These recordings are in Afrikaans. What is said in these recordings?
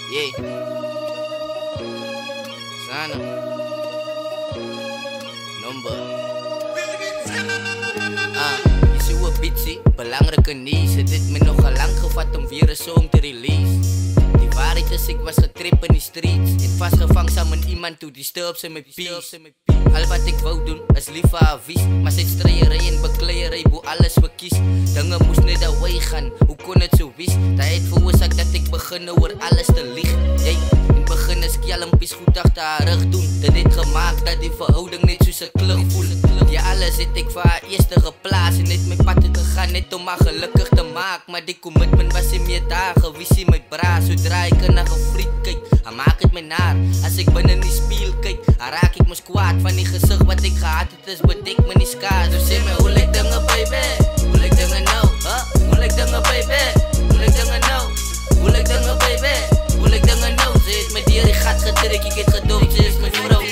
Yeah. Sana. Number. Is u 'n bitsie? Belangrike nuus. Het dit my nogal lank gevat om weer 'n song te release. Die waarheid is ek was getrip in die streets en vasgevang saam met iemand toe disturb sy my peace. Al wat ek wou doen is lief vir haar wies, maar sy streiery en bekleiery bo alles verkies. Dinge moes net away gaan, hoe kon dit so wees? Dat het veroorsaak dat ek begin oor alles te lieg. Jy in begin is kelmpies goed agter haar rug doen. Dit het gemaak dat die verhouding net soos 'n klug voel. Ja, alles het ek vir haar eerste geplaas en net my pad te gegaan net om haar gelukkig te maak. Maar die commitment was nie meer daar gewees nie, my bra. Sodra ek na 'n vriend kyk, hij maak het my naar. As ek binne in die spieël kyk, raak ek mos kwaad van die gesig wat ek gehad het, is bedek my nie skaars. So sê my, hoe lyk dinge baby? Hoe lyk dinge nou? Hoe lyk dinge baby? Hoe lyk dinge nou? Hoe lyk dinge baby? Hoe lyk dinge nou? Sy het my deur die gat getrek, ek het gedood, sy is my vrou.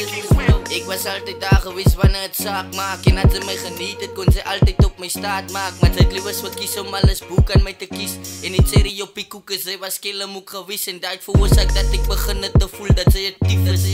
Ek was altyd daar gewees wanneer het saak maak. En as sy my geniet het, kon sy altyd op my staat maak. Maar sy het liewes verkies om alles boek aan my te kies. En het sy die op die koeke, sy was skelmoek gewees. En dat veroorsaak dat ek begin het te voel dat sy het dief is.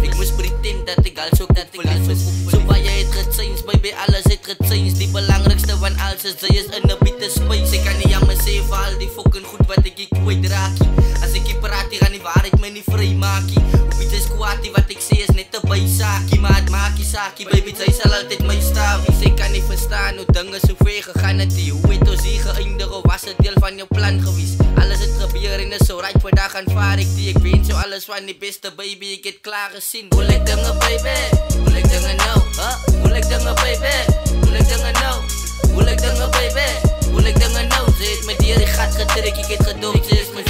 Ek moes pretend dat ek als ook dat ek verlief is. So baie het gechange, baby, alles het gechange. Die belangrikste van alles is, sy is in 'n bitter space. Ek kan nie jammer sê vir al die fucking goed wat ek kwijt raakie. As ek hier praat, die gaan die waarheid my nie vry maakie. Op iets is kwaad, die wat ek sê is net 'n bysaakie. Maar het maak die saakie, baby, sy sal altyd my staafie. Sy kan nie verstaan hoe dinge so ver gegaan het. Hoe het ons hier geëindig of was het deel van jou plan gewees? Alles het gebeur en is so right, vandag aanvaar ek die. Ek wens jou alles van die beste, baby, ek het klaar gesien. Hoe lyk dinge, baby? Hoe lyk dinge nou? Hoe lyk dinge, baby? Hoe lyk dinge nou? Hoe lyk dinge, baby? Hoe lyk dinge nou? Sy het my deur die gat getrek, ek het gedood, sy is my